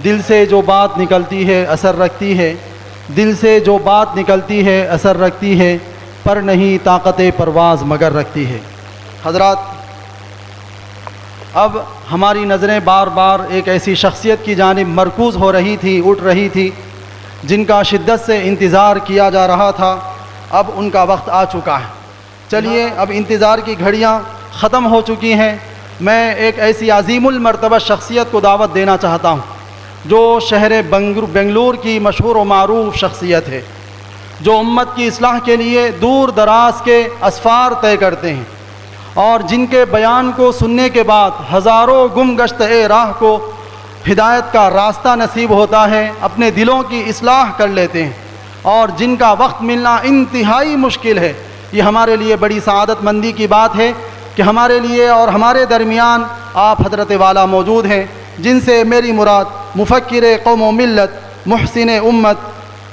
دل سے جو بات نکلتی ہے اثر رکھتی ہے، دل سے جو بات نکلتی ہے اثر رکھتی ہے، پر نہیں طاقت پرواز مگر رکھتی ہے۔ حضرات، اب ہماری نظریں بار بار ایک ایسی شخصیت کی جانب مرکوز ہو رہی تھی، اٹھ رہی تھی، جن کا شدت سے انتظار کیا جا رہا تھا۔ اب ان کا وقت آ چکا ہے۔ چلیے، اب انتظار کی گھڑیاں ختم ہو چکی ہیں۔ میں ایک ایسی عظیم المرتبہ شخصیت کو دعوت دینا چاہتا ہوں جو شہر بنگلور کی مشہور و معروف شخصیت ہے، جو امت کی اصلاح کے لیے دور دراز کے اسفار طے کرتے ہیں، اور جن کے بیان کو سننے کے بعد ہزاروں گم گشت راہ کو ہدایت کا راستہ نصیب ہوتا ہے، اپنے دلوں کی اصلاح کر لیتے ہیں، اور جن کا وقت ملنا انتہائی مشکل ہے۔ یہ ہمارے لیے بڑی سعادت مندی کی بات ہے کہ ہمارے لیے اور ہمارے درمیان آپ حضرت والا موجود ہیں، جن سے میری مراد مفکر قوم و ملت، محسن امت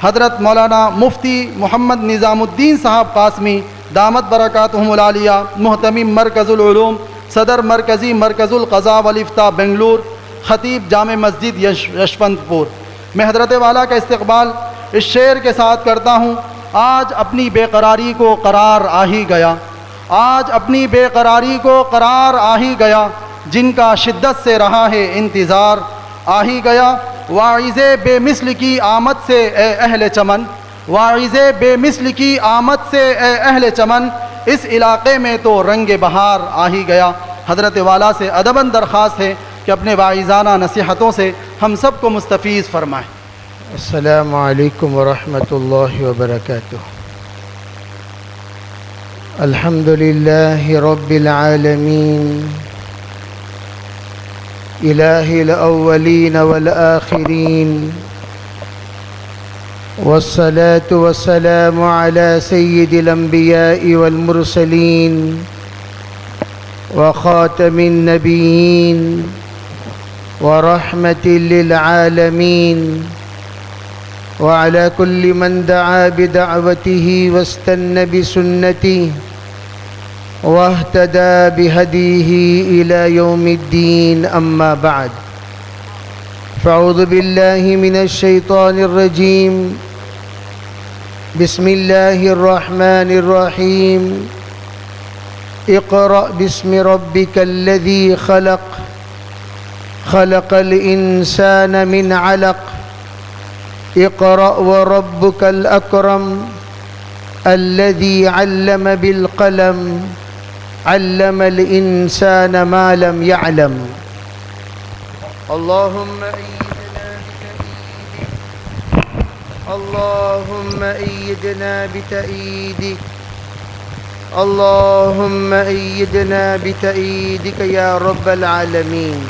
حضرت مولانا مفتی محمد نظام الدین صاحب قاسمی دامت برکاتہم العالیہ، محتمم مرکز العلوم، صدر مرکزی مرکز القضاء والافتاء بنگلور، خطیب جامع مسجد یشونت پور۔ میں حضرت والا کا استقبال اس شعر کے ساتھ کرتا ہوں: آج اپنی بے قراری کو قرار آ ہی گیا، آج اپنی بے قراری کو قرار آ ہی گیا، جن کا شدت سے رہا ہے انتظار آ ہی گیا۔ واعظ بے مثل کی آمد سے اے اہل چمن، واعظ بے مثل کی آمد سے اے اہل چمن، اس علاقے میں تو رنگ بہار آ ہی گیا۔ حضرت والا سے ادباً درخواست ہے کہ اپنے واعظانہ نصیحتوں سے ہم سب کو مستفیض فرمائیں۔ السلام علیکم ورحمۃ اللہ وبرکاتہ۔ الحمد للہ رب العالمین، الہ الاولین والآخرین، والصلاة والسلام علی سید الانبیاء والمرسلین، وخاتم النبیین، ورحمة للعالمین، وعلى كل من دعا بدعوته واستنى بسنته واهتدى بهديه إلى يوم الدين، أما بعد، فأعوذ بالله من الشيطان الرجيم، بسم الله الرحمن الرحيم، اقرأ باسم ربك الذي خلق، خلق الإنسان من علق، اقرأ وربك الأكرم، الذي علم بالقلم، علم الإنسان ما لم يعلم۔ اللهم أيدنا بتأييدك، اللهم أيدنا بتأييدك، اللهم أيدنا بتأييدك يا رب العالمين۔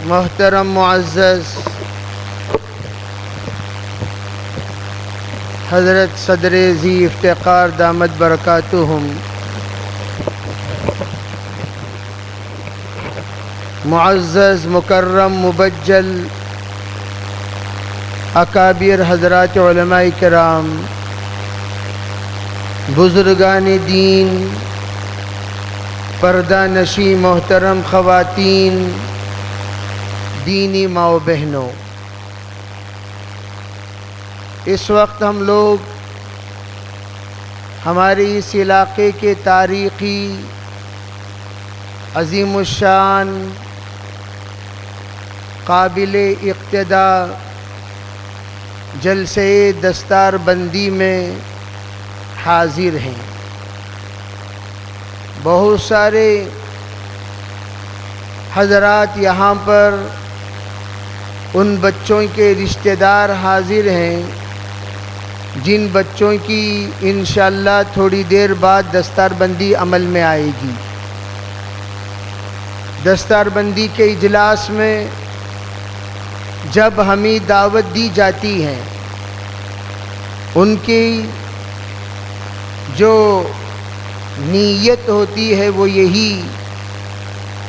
محترم معزز حضرت صدر ذی افتقار دامت برکاتہم، معزز مکرم مبجل اکابر حضرات علماء کرام، بزرگان دین، پردہ نشی محترم خواتین، دینی ماں و بہنوں، اس وقت ہم لوگ ہمارے اس علاقے کے تاریخی عظیم الشان قابل اقتداء جلسے دستار بندی میں حاضر ہیں۔ بہت سارے حضرات یہاں پر ان بچوں کے رشتہ دار حاضر ہیں جن بچوں کی انشاءاللہ تھوڑی دیر بعد دستار بندی عمل میں آئے گی۔ دستار بندی کے اجلاس میں جب ہمیں دعوت دی جاتی ہے، ان کی جو نیت ہوتی ہے وہ یہی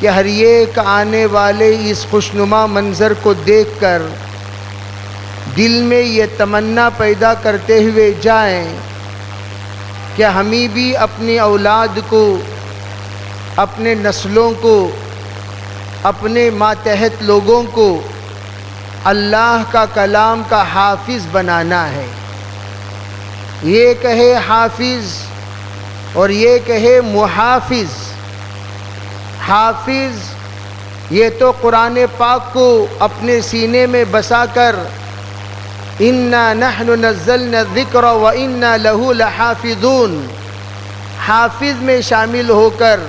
کہ ہر ایک آنے والے اس خوشنما منظر کو دیکھ کر دل میں یہ تمنا پیدا کرتے ہوئے جائیں کہ ہمیں بھی اپنی اولاد کو، اپنے نسلوں کو، اپنے ماتحت لوگوں کو اللہ کا کلام کا حافظ بنانا ہے۔ یہ کہے حافظ اور یہ کہے محافظ۔ حافظ یہ تو قرآن پاک کو اپنے سینے میں بسا کر اِنَّا نَحْنُ نَزَّلْنَا الذِّكْرَ وَإِنَّا لَهُ لَحَافِظُونَ، حافظ میں شامل ہو کر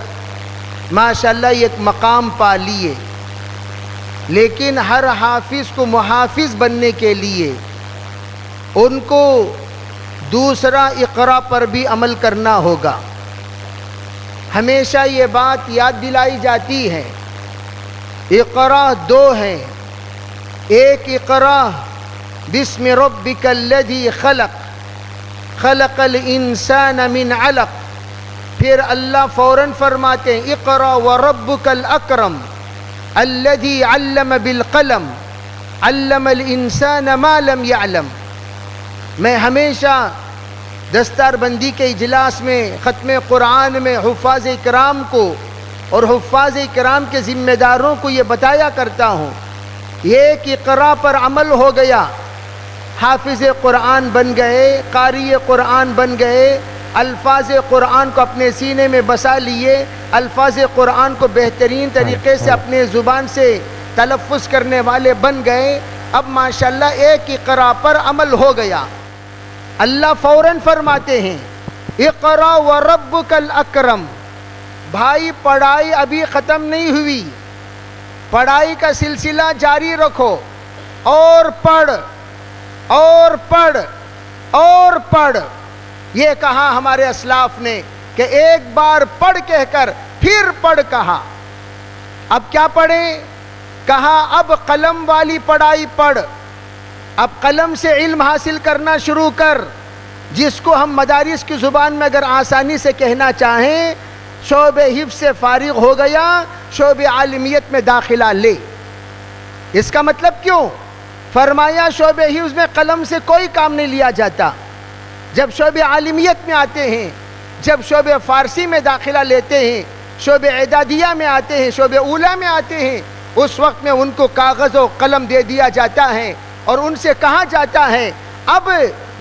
ماشاءاللہ ایک مقام پا لیے۔ لیکن ہر حافظ کو محافظ بننے کے لیے ان کو دوسرا اقرا پر بھی عمل کرنا ہوگا۔ ہمیشہ یہ بات یاد دلائی جاتی ہے، اقرا دو ہیں، ایک اقرا بسم ربک الذی خلق خلق الانسان من علق، پھر اللہ فوراً فرماتے ہیں اقرا وربک الاکرم الذی علم بالقلم علم الانسان ما لم يعلم۔ میں ہمیشہ دستار بندی کے اجلاس میں، ختم قرآن میں حفاظ کرام کو اور حفاظ کرام کے ذمہ داروں کو یہ بتایا کرتا ہوں، ایک اقرا پر عمل ہو گیا، حافظ قرآن بن گئے، قاری قرآن بن گئے، الفاظ قرآن کو اپنے سینے میں بسا لیے، الفاظ قرآن کو بہترین طریقے سے اپنے زبان سے تلفظ کرنے والے بن گئے۔ اب ماشاءاللہ ایک اقرا پر عمل ہو گیا۔ اللہ فوراً فرماتے ہیں اقرا وربک الاکرم۔ بھائی پڑھائی ابھی ختم نہیں ہوئی، پڑھائی کا سلسلہ جاری رکھو، اور پڑھ اور پڑھ اور پڑھ۔ یہ کہا ہمارے اسلاف نے کہ ایک بار پڑھ کہہ کر پھر پڑھ کہا۔ اب کیا پڑھیں؟ کہا اب قلم والی پڑھائی پڑھ، اب قلم سے علم حاصل کرنا شروع کر، جس کو ہم مدارس کی زبان میں اگر آسانی سے کہنا چاہیں شعبہ حفظ سے فارغ ہو گیا، شعبہ عالمیت میں داخلہ لے۔ اس کا مطلب کیوں؟ فرمایا شعبہ حفظ میں قلم سے کوئی کام نہیں لیا جاتا، جب شعبہ عالمیت میں آتے ہیں، جب شعبہ فارسی میں داخلہ لیتے ہیں، شعبہ اعدادیہ میں آتے ہیں، شعبہ اولیٰ میں آتے ہیں، اس وقت میں ان کو کاغذ و قلم دے دیا جاتا ہے اور ان سے کہا جاتا ہے اب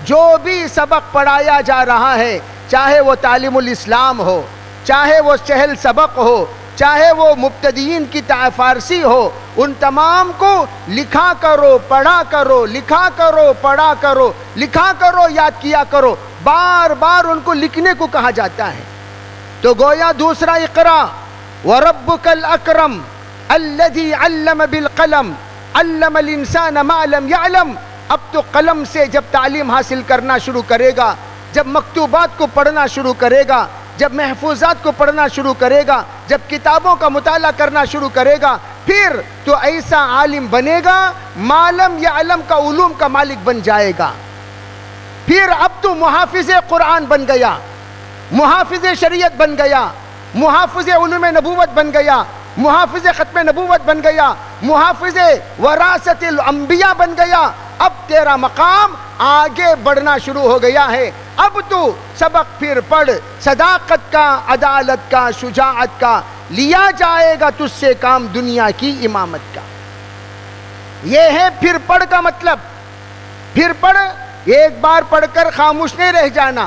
جو بھی سبق پڑھایا جا رہا ہے، چاہے وہ تعلیم الاسلام ہو، چاہے وہ چہل سبق ہو، چاہے وہ مبتدئین کی فارسی ہو، ان تمام کو لکھا کرو، پڑھا کرو، لکھا کرو، پڑھا کرو، لکھا کرو، یاد کیا کرو، بار بار ان کو لکھنے کو کہا جاتا ہے۔ تو گویا دوسرا اقرا وربک الاکرم الذی علم بالقلم علم الانسان ما لم يعلم۔ اب تو قلم سے جب تعلیم حاصل کرنا شروع کرے گا، جب مکتوبات کو پڑھنا شروع کرے گا، جب محفوظات کو پڑھنا شروع کرے گا، جب کتابوں کا مطالعہ کرنا شروع کرے گا، پھر تو ایسا عالم بنے گا معلم یا علم کا علوم کا مالک بن جائے گا۔ پھر اب تو محافظ قرآن بن گیا، محافظ شریعت بن گیا، محافظ علوم نبوت بن گیا، محافظ ختم نبوت بن گیا، محافظ وراثت الانبیاء بن گیا۔ اب تیرا مقام آگے بڑھنا شروع ہو گیا ہے۔ اب تو سبق پھر پڑھ، صداقت کا، عدالت کا، شجاعت کا، لیا جائے گا تجھ سے کام دنیا کی امامت کا۔ یہ ہے پھر پڑھ کا مطلب۔ پھر پڑھ، ایک بار پڑھ کر خاموش نہیں رہ جانا۔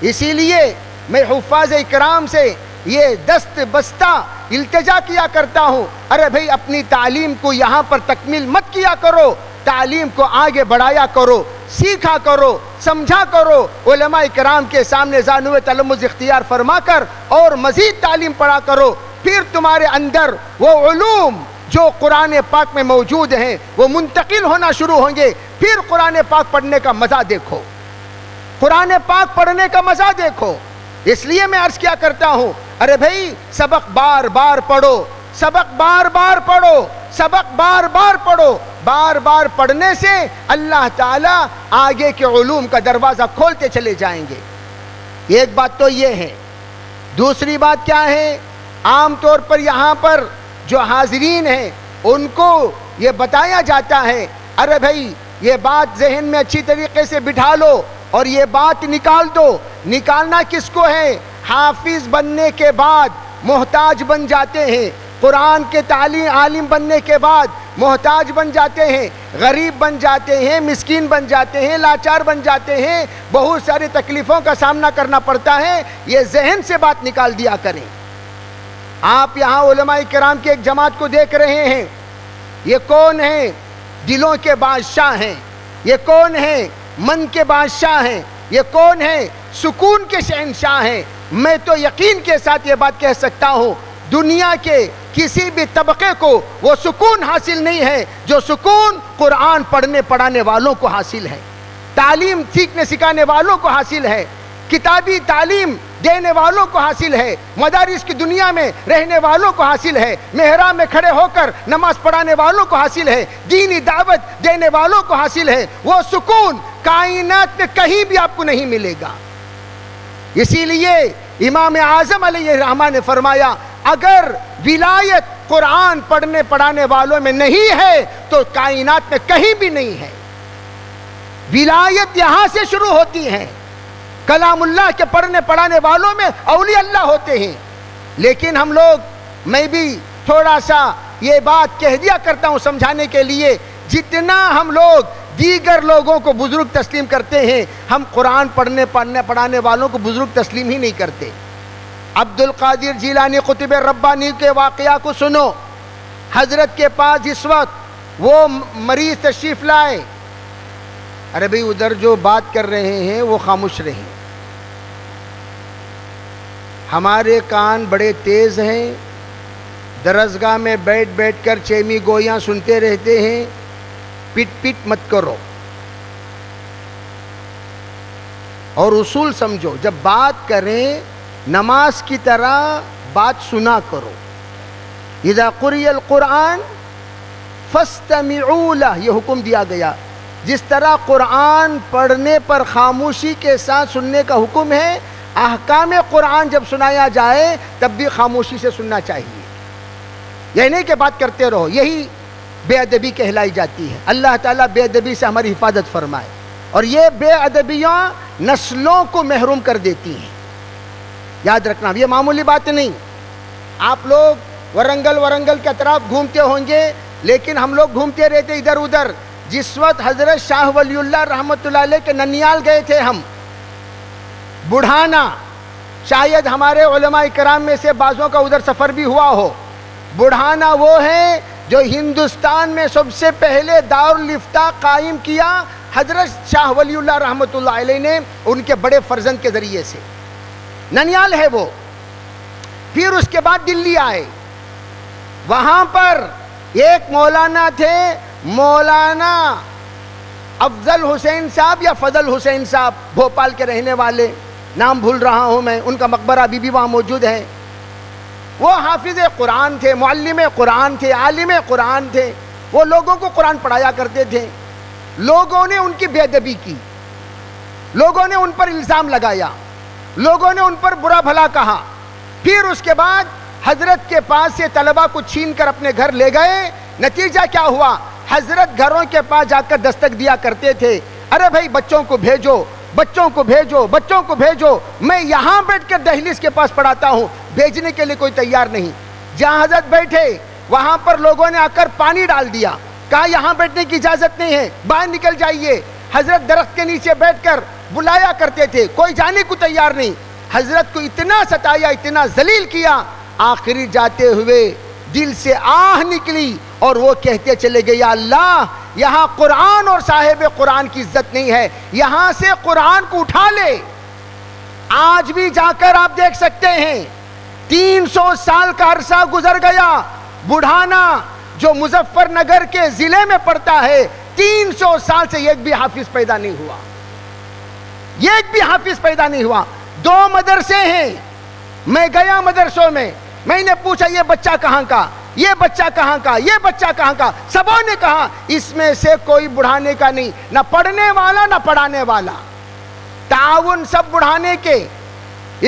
اسی لیے میں حفاظ اکرام سے یہ دست بستہ التجا کیا کرتا ہوں، ارے بھئی اپنی تعلیم کو یہاں پر تکمیل مت کیا کرو، تعلیم کو آگے بڑھایا کرو، سیکھا کرو، سمجھا کرو، علماء کرام کے سامنے زانوِ تلمذ اختیار فرما کر اور مزید تعلیم پڑھا کرو۔ پھر تمہارے اندر وہ علوم جو قرآن پاک میں موجود ہیں وہ منتقل ہونا شروع ہوں گے۔ پھر قرآن پاک پڑھنے کا مزہ دیکھو، قرآن پاک پڑھنے کا مزہ دیکھو۔ اس لیے میں عرض کیا کرتا ہوں، ارے بھائی سبق بار بار پڑھو، سبق بار بار پڑھو، سبق بار بار پڑھو۔ بار بار پڑھنے سے اللہ تعالیٰ آگے کے علوم کا دروازہ کھولتے چلے جائیں گے۔ ایک بات تو یہ ہے، دوسری بات کیا ہے؟ عام طور پر یہاں پر جو حاضرین ہیں ان کو یہ بتایا جاتا ہے، ارے بھائی یہ بات ذہن میں اچھی طریقے سے بٹھا لو اور یہ بات نکال دو۔ نکالنا کس کو ہے؟ حافظ بننے کے بعد محتاج بن جاتے ہیں، قرآن کے عالم بننے کے بعد محتاج بن جاتے ہیں، غریب بن جاتے ہیں، مسکین بن جاتے ہیں، لاچار بن جاتے ہیں، بہت ساری تکلیفوں کا سامنا کرنا پڑتا ہے۔ یہ ذہن سے بات نکال دیا کریں۔ آپ یہاں علماء کرام کی ایک جماعت کو دیکھ رہے ہیں، یہ کون ہیں؟ دلوں کے بادشاہ ہیں۔ یہ کون ہیں؟ من کے بادشاہ ہیں۔ یہ کون ہیں؟ سکون کے شہنشاہ ہیں۔ میں تو یقین کے ساتھ یہ بات کہہ سکتا ہوں، دنیا کے کسی بھی طبقے کو وہ سکون حاصل نہیں ہے جو سکون قرآن پڑھنے پڑھانے والوں کو حاصل ہے، تعلیم سیکھنے سکھانے والوں کو حاصل ہے، کتابی تعلیم دینے والوں کو حاصل ہے، مدارس کی دنیا میں رہنے والوں کو حاصل ہے، محراب میں کھڑے ہو کر نماز پڑھانے والوں کو حاصل ہے، دینی دعوت دینے والوں کو حاصل ہے۔ وہ سکون کائنات میں کہیں بھی آپ کو نہیں ملے گا۔ اسی لیے امام اعظم علیہ الرحمہ نے فرمایا، اگر ولایت قرآن پڑھنے پڑھانے والوں میں نہیں ہے تو کائنات میں کہیں بھی نہیں ہے۔ ولایت یہاں سے شروع ہوتی ہے، کلام اللہ کے پڑھنے پڑھانے والوں میں اولیاء اللہ ہوتے ہیں۔ لیکن ہم لوگ، میں بھی تھوڑا سا یہ بات کہہ دیا کرتا ہوں سمجھانے کے لیے، جتنا ہم لوگ دیگر لوگوں کو بزرگ تسلیم کرتے ہیں، ہم قرآن پڑھنے پڑھانے والوں کو بزرگ تسلیم ہی نہیں کرتے۔ عبد القادر جیلانی قطب ربانی کے واقعہ کو سنو۔ حضرت کے پاس جس وقت وہ مریض تشریف لائے، ارے بھئی ادھر جو بات کر رہے ہیں وہ خاموش رہیں، ہمارے کان بڑے تیز ہیں، درسگاہ میں بیٹھ بیٹھ کر چیمی گویاں سنتے رہتے ہیں، پٹ پٹ مت کرو اور اصول سمجھو، جب بات کریں نماز کی طرح بات سنا کرو۔ اذا قرئ القرآن فاستمعوا لہ، یہ حکم دیا گیا۔ جس طرح قرآن پڑھنے پر خاموشی کے ساتھ سننے کا حکم ہے، احکام قرآن جب سنایا جائے تب بھی خاموشی سے سننا چاہیے، یہ نہیں کہ بات کرتے رہو، یہی بے ادبی کہلائی جاتی ہے۔ اللہ تعالیٰ بے ادبی سے ہماری حفاظت فرمائے، اور یہ بے ادبیاں نسلوں کو محروم کر دیتی ہیں، یاد رکھنا، یہ معمولی بات نہیں۔ آپ لوگ ورنگل کے اطراف گھومتے ہوں گے، لیکن ہم لوگ گھومتے رہتے ادھر ادھر۔ جس وقت حضرت شاہ ولی اللہ رحمۃ اللہ علیہ کے ننیال گئے تھے ہم، بڑھانا، شاید ہمارے علماء کرام میں سے بعضوں کا ادھر سفر بھی ہوا ہو۔ بڑھانا وہ ہے جو ہندوستان میں سب سے پہلے دارالفتاء قائم کیا حضرت شاہ ولی اللہ رحمۃ اللہ علیہ نے ان کے بڑے فرزند کے ذریعے سے، ننیال ہے وہ۔ پھر اس کے بعد دلی آئے، وہاں پر ایک مولانا تھے، مولانا افضل حسین صاحب یا فضل حسین صاحب، بھوپال کے رہنے والے، نام بھول رہا ہوں میں، ان کا مقبرہ ابھی بھی وہاں موجود ہے۔ وہ حافظ قرآن تھے، معلم قرآن تھے، عالم قرآن تھے، وہ لوگوں کو قرآن پڑھایا کرتے تھے۔ لوگوں نے ان کی بے ادبی کی، لوگوں نے ان پر الزام لگایا، لوگوں نے ان پر برا بھلا کہا۔ پھر اس کے بعد حضرت کے پاس سے طلبہ کو چھین کر اپنے گھر لے گئے۔ نتیجہ کیا ہوا؟ حضرت گھروں کے پاس جا کر دستک دیا کرتے تھے، ارے بھائی بچوں کو بھیجو، بچوں کو بھیجو، بچوں کو بھیجو، میں یہاں بیٹھ کر دہلیز کے پاس پڑھاتا ہوں۔ بھیجنے کے لیے کوئی تیار نہیں۔ جہاں حضرت بیٹھے وہاں پر لوگوں نے آ کر پانی ڈال دیا، کہا یہاں بیٹھنے کی اجازت نہیں ہے، باہر نکل جائیے۔ حضرت درخت کے نیچے بیٹھ کر بلایا کرتے تھے، کوئی جانے کو تیار نہیں۔ حضرت کو اتنا ستایا، اتنا ذلیل کیا، آخری جاتے ہوئے دل سے آہ نکلی اور وہ کہتے چلے گئے، یا اللہ یہاں قرآن اور صاحب قرآن کی عزت نہیں ہے، یہاں سے قرآن کو اٹھا لے۔ آج بھی جا کر آپ دیکھ سکتے ہیں 300 سال کا عرصہ گزر گیا، بڑھانا جو مظفر نگر کے ضلع میں پڑتا ہے، 300 سال سے ایک بھی حافظ پیدا نہیں ہوا، ایک بھی حافظ پیدا نہیں ہوا۔ 2 مدرسے ہیں، میں گیا مدرسوں میں، میں نے پوچھا یہ بچہ کہاں کا، یہ بچہ کہاں کا، یہ بچہ کہاں کا، سبوں نے کہا اس میں سے کوئی بڑھانے کا نہیں، نہ پڑھنے والا نہ پڑھانے والا، تعاون سب بڑھانے کے۔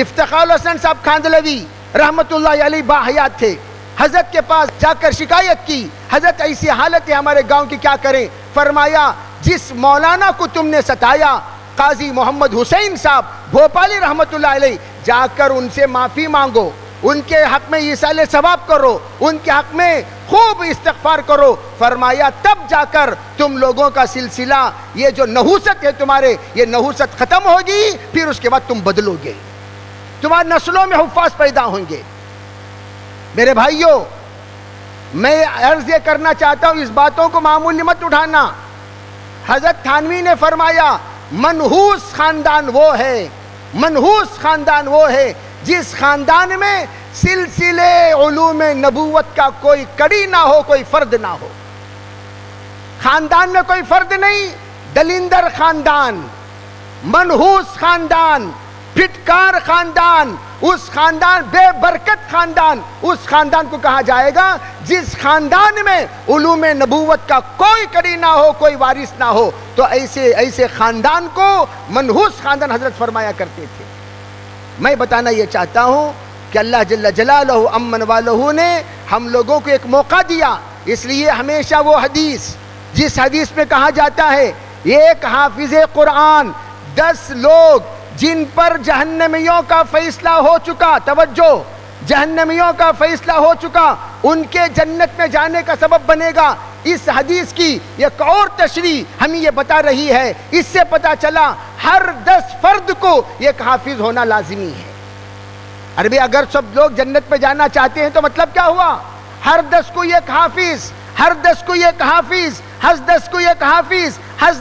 افتخار حسن صاحب کھاندلوی رحمت اللہ علیہ باحیات تھے، حضرت کے پاس جا کر شکایت کی، حضرت ایسی حالت ہے ہمارے گاؤں کی، کیا کریں؟ فرمایا جس مولانا کو تم نے ستایا قاضی محمد حسین صاحب بھوپالی رحمت اللہ علیہ، جا کر ان سے معافی مانگو، ان کے حق میں ایصال ثواب کرو، ان کے حق میں خوب استغفار کرو۔ فرمایا تب جا کر تم لوگوں کا سلسلہ، یہ جو نحوست ہے تمہارے، یہ نحوست ختم ہوگی، پھر اس کے بعد تم بدلو گے، تمہاری نسلوں میں حفاظ پیدا ہوں گے۔ میرے بھائیوں، میں عرض یہ کرنا چاہتا ہوں، اس باتوں کو معمولی مت اٹھانا۔ حضرت تھانوی نے فرمایا منحوس خاندان وہ ہے، منحوس خاندان وہ ہے جس خاندان میں سلسلے علوم نبوت کا کوئی کڑی نہ ہو، کوئی فرد نہ ہو۔ خاندان میں کوئی فرد نہیں، دلندر خاندان، منحوس خاندان، پھٹکار خاندان، اس خاندان، بے برکت خاندان، اس خاندان کو کہا جائے گا جس خاندان میں علوم نبوت کا کوئی کڑی نہ ہو، کوئی وارث نہ ہو۔ تو ایسے خاندان کو منحوس خاندان حضرت فرمایا کرتے تھے۔ میں بتانا یہ چاہتا ہوں کہ اللہ جل جلالہ امن والہ نے ہم لوگوں کو ایک موقع دیا، اس لیے ہمیشہ وہ حدیث جس حدیث میں کہا جاتا ہے ایک حافظ قرآن 10 لوگ جن پر جہنمیوں کا فیصلہ ہو چکا، توجہ، جہنمیوں کا فیصلہ ہو چکا، ان کے جنت میں جانے کا سبب بنے گا۔ اس حدیث کی ایک اور تشریح ہمیں یہ بتا رہی ہے، اس سے پتا چلا ہر 10 فرد کو ایک حافظ ہونا لازمی ہے۔ عربی اگر سب لوگ جنت میں جانا چاہتے ہیں تو مطلب کیا ہوا؟ ہر 10 کو ایک حافظ، ہر 10 کو ایک حافظ، ہر 10 کو ایک حافظ،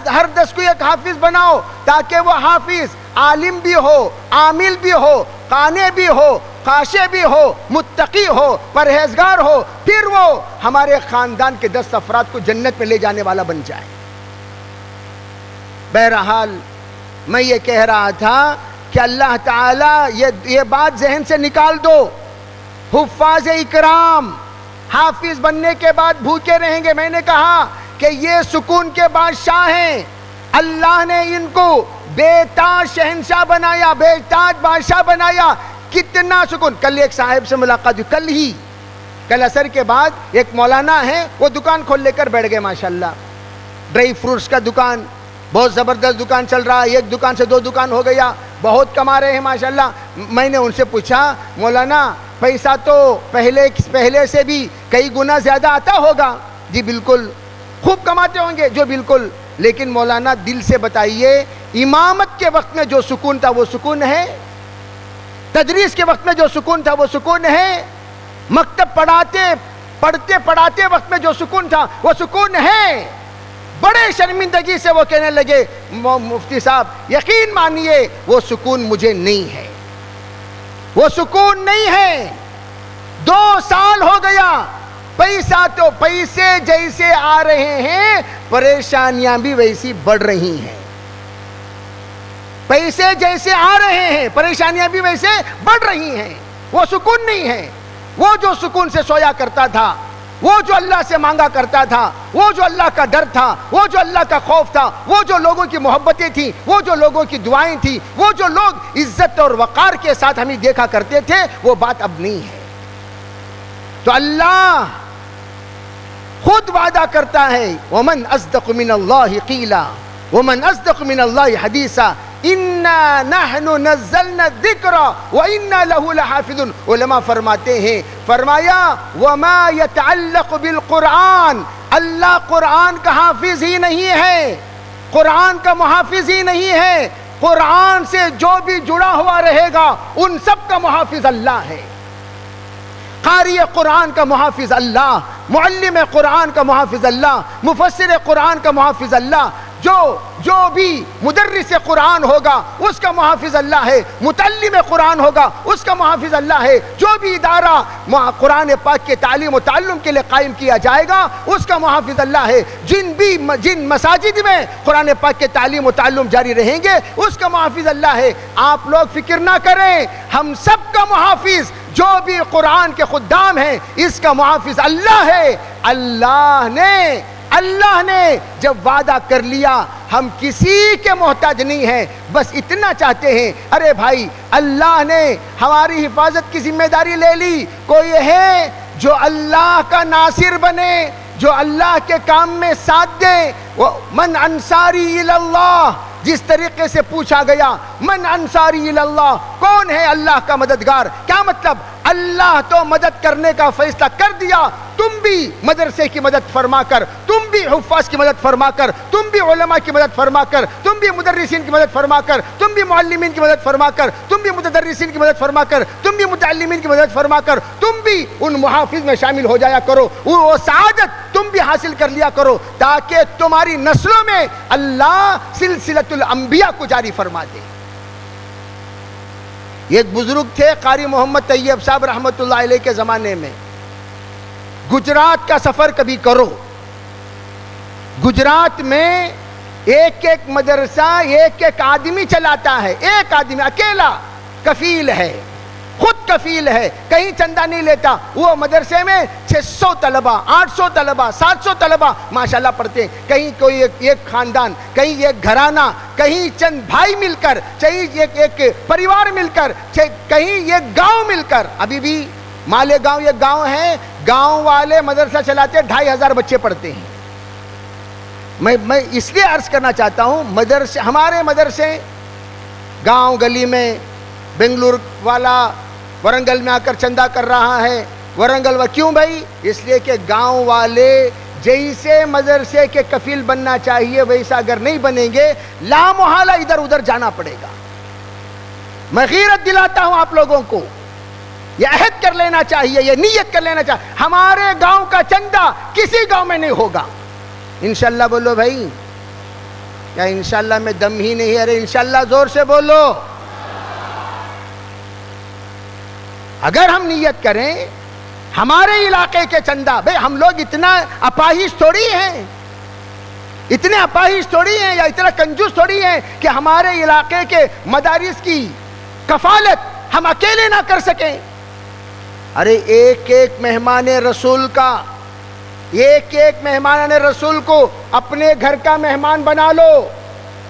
ہر 10 کو ایک حافظ بناؤ، تاکہ وہ حافظ عالم بھی ہو، عامل بھی ہو، قانع بھی ہو، خاشع بھی ہو، متقی ہو، پرہیزگار ہو، پھر وہ ہمارے خاندان کے 10 افراد کو جنت میں لے جانے والا بن جائے۔ بہرحال میں یہ کہہ رہا تھا کہ اللہ تعالی یہ بات ذہن سے نکال دو، حفاظ اکرام حافظ بننے کے بعد بھوکے رہیں گے۔ میں نے کہا کہ یہ سکون کے بادشاہ ہیں، اللہ نے ان کو بے تاج شہنشاہ بنایا، بے تاج بادشاہ بنایا، کتنا سکون۔ کل ایک صاحب سے ملاقات ہوئی، کل عصر کے بعد ایک مولانا ہے، وہ دکان کھول لے کر بیٹھ گئے، ماشاءاللہ ڈرائی فروٹس کا دکان، بہت زبردست دکان چل رہا ہے، ایک دکان سے 2 دکان ہو گیا، بہت کما رہے ہیں ماشاءاللہ۔ میں نے ان سے پوچھا مولانا پیسہ تو پہلے سے بھی کئی گنا زیادہ آتا ہوگا؟ جی بالکل، خوب کماتے ہوں گے، جو بالکل، لیکن مولانا دل سے بتائیے امامت کے وقت میں جو سکون تھا وہ سکون ہے؟ تدریس کے وقت میں جو سکون تھا وہ سکون ہے؟ مکتب پڑھاتے وقت میں جو سکون تھا وہ سکون ہے؟ بڑے شرمندگی سے وہ کہنے لگے مفتی صاحب یقین مانیے وہ سکون مجھے نہیں ہے، وہ سکون نہیں ہے۔ 2 سال ہو گیا، پیسہ تو پیسے جیسے آ رہے ہیں، پریشانیاں بھی ویسی بڑھ رہی ہیں۔ پیسے جیسے آ رہے ہیں، پریشانیاں بھی ویسے بڑھ رہی ہیں۔ وہ سکون نہیں ہے، وہ جو سکون سے سویا کرتا تھا، وہ جو اللہ سے مانگا کرتا تھا، وہ جو اللہ کا ڈر تھا، وہ جو اللہ کا خوف تھا، وہ جو لوگوں کی محبتیں تھیں، وہ جو لوگوں کی دعائیں تھیں، وہ جو لوگ عزت اور وقار کے ساتھ ہمیں دیکھا کرتے تھے، وہ بات اب نہیں ہے۔ تو اللہ خود وعدہ کرتا ہے وَمَنْ أَصْدَقُ مِنَ اللَّهِ قِيلًا وَمَنْ أَصْدَقُ مِنَ اللَّهِ حَدِيثًا اِنَّا نَحْنُ نَزَّلْنَا الذِّكْرَ وَإِنَّا لَهُ لَحَافِظُونَ۔ علماء فرماتے ہیں، فرمایا وَمَا يَتَعَلَّقُ بِالْقُرْآنِ، اللہ قرآن کا حافظ ہی نہیں ہے، قرآن کا محافظ ہی نہیں ہے، قرآن سے جو بھی جڑا ہوا رہے گا ان سب کا محافظ اللہ ہے۔ قاری قرآن کا محافظ اللہ، معلم قرآن کا محافظ اللہ، مفسر قرآن کا محافظ اللہ، جو بھی مدرس قرآن ہوگا اس کا محافظ اللہ ہے، متعلم قرآن ہوگا اس کا محافظ اللہ ہے، جو بھی ادارہ قرآن پاک کے تعلیم و تعلم کے لیے قائم کیا جائے گا اس کا محافظ اللہ ہے، جن مساجد میں قرآن پاک کے تعلیم و تعلم جاری رہیں گے اس کا محافظ اللہ ہے۔ آپ لوگ فکر نہ کریں، ہم سب کا محافظ جو بھی قرآن کے خدام ہیں اس کا محافظ اللہ ہے۔ اللہ نے جب وعدہ کر لیا ہم کسی کے محتاج نہیں ہیں، بس اتنا چاہتے ہیں ارے بھائی اللہ نے ہماری حفاظت کی ذمہ داری لے لی، کوئی ہے جو اللہ کا ناصر بنے، جو اللہ کے کام میں ساتھ دے۔ من انصاری اللہ، جس طریقے سے پوچھا گیا من انصاری اللہ، کون ہے اللہ کا مددگار، کیا مطلب اللہ تو مدد کرنے کا فیصلہ کر دیا، تم بھی مدرسے کی مدد فرما کر، تم بھی حفاظ کی مدد فرما کر، تم بھی علماء کی مدد فرما کر، تم بھی مدرسین کی مدد فرما کر، تم بھی معلمین کی مدد فرما کر، تم بھی متدرسین کی مدد فرما کر، تم بھی متعلمین کی مدد فرما کر، تم بھی ان محافظ میں شامل ہو جایا کرو، وہ سعادت تم بھی حاصل کر لیا کرو، تاکہ تمہاری نسلوں میں اللہ سلسلۃ الانبیاء کو جاری فرما دے۔ ایک بزرگ تھے قاری محمد طیب صاحب رحمۃ اللہ علیہ کے زمانے میں، گجرات کا سفر کبھی کرو، گجرات میں ایک ایک مدرسہ ایک ایک آدمی چلاتا ہے، ایک آدمی اکیلا کفیل ہے، خود کفیل ہے، کہیں چندہ نہیں لیتا، وہ مدرسے میں 600 طلبہ 800 طلبہ 700 طلبہ ماشاءاللہ پڑھتے ہیں، کہیں کوئی ایک خاندان، کہیں ایک گھرانہ، کہیں چند بھائی مل کر، کہیں ایک پریوار مل کر، کہیں ایک گاؤں مل کر۔ ابھی بھی مالے گاؤں ایک گاؤں ہے، گاؤں والے مدرسہ چلاتے 2500 بچے پڑھتے ہیں۔ میں اس لیے عرض کرنا چاہتا ہوں، مدرسے ہمارے مدرسے گاؤں گلی میں، بنگلور والا ورنگل میں آ کر چندہ کر رہا ہے، ورنگل کیوں بھائی؟ اس لیے کہ گاؤں والے جیسے مدرسے کے کفیل بننا چاہیے ویسا اگر نہیں بنیں گے لا محالہ ادھر ادھر جانا پڑے گا۔ میں غیرت دلاتا ہوں آپ لوگوں کو، یہ عہد کر لینا چاہیے، یہ نیت کر لینا چاہیے، ہمارے گاؤں کا چندہ کسی گاؤں میں نہیں ہوگا۔ انشاءاللہ بولو بھائی، یا انشاءاللہ میں دم ہی نہیں ہے، ارے انشاءاللہ زور سے بولو۔ اگر ہم نیت کریں ہمارے علاقے کے چندہ، بھئی ہم لوگ اتنا اپاہج تھوڑی ہیں، اتنے اپاہج تھوڑی ہیں یا اتنا کنجوس تھوڑی ہیں کہ ہمارے علاقے کے مدارس کی کفالت ہم اکیلے نہ کر سکیں۔ ارے ایک ایک مہمان رسول کا، ایک ایک مہمان رسول کو اپنے گھر کا مہمان بنا لو،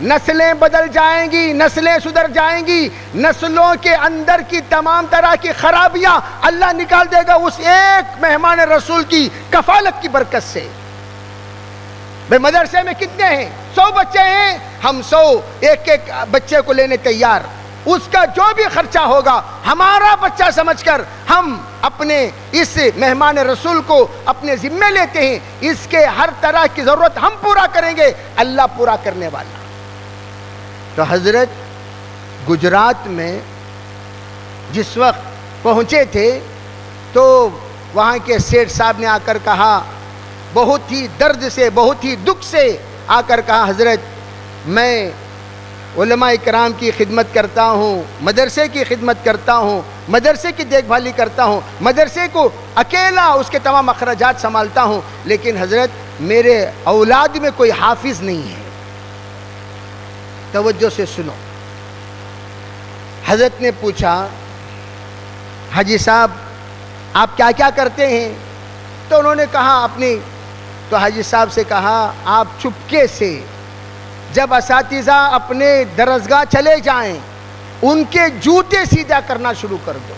نسلیں بدل جائیں گی، نسلیں سدھر جائیں گی، نسلوں کے اندر کی تمام طرح کی خرابیاں اللہ نکال دے گا اس ایک مہمان رسول کی کفالت کی برکت سے۔ بھئی مدرسے میں کتنے ہیں؟ 100 بچے ہیں، ہم 100 ایک ایک بچے کو لینے تیار، اس کا جو بھی خرچہ ہوگا ہمارا بچہ سمجھ کر ہم اپنے اس مہمان رسول کو اپنے ذمے لیتے ہیں، اس کے ہر طرح کی ضرورت ہم پورا کریں گے، اللہ پورا کرنے والا۔ تو حضرت گجرات میں جس وقت پہنچے تھے تو وہاں کے سیٹھ صاحب نے آ کر کہا، بہت ہی درد سے، بہت ہی دکھ سے آ کر کہا، حضرت میں علماء اکرام کی خدمت کرتا ہوں، مدرسے کی خدمت کرتا ہوں، مدرسے کی دیکھ بھالی کرتا ہوں، مدرسے کو اکیلا اس کے تمام اخراجات سنبھالتا ہوں، لیکن حضرت میرے اولاد میں کوئی حافظ نہیں ہے۔ توجہ سے سنو، حضرت نے پوچھا، حاجی صاحب آپ کیا کیا کرتے ہیں؟ تو انہوں نے کہا اپنی، تو حاجی صاحب سے کہا آپ چپکے سے جب اساتذہ اپنے درسگاہ چلے جائیں ان کے جوتے سیدھا کرنا شروع کر دو۔